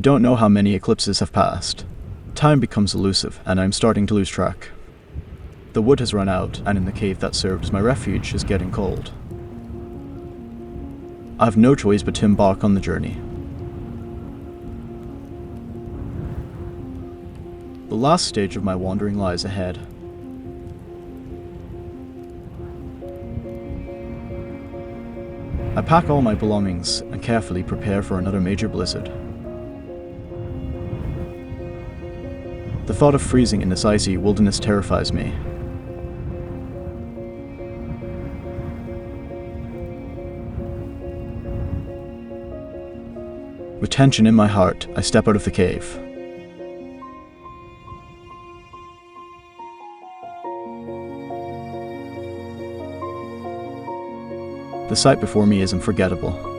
don't know how many eclipses have passed. Time becomes elusive, and I'm starting to lose track. The wood has run out, and in the cave that served as my refuge is getting cold. I have no choice but to embark on the journey. The last stage of my wandering lies ahead. I pack all my belongings and carefully prepare for another major blizzard. The thought of freezing in this icy wilderness terrifies me. With tension in my heart, I step out of the cave. The sight before me is unforgettable.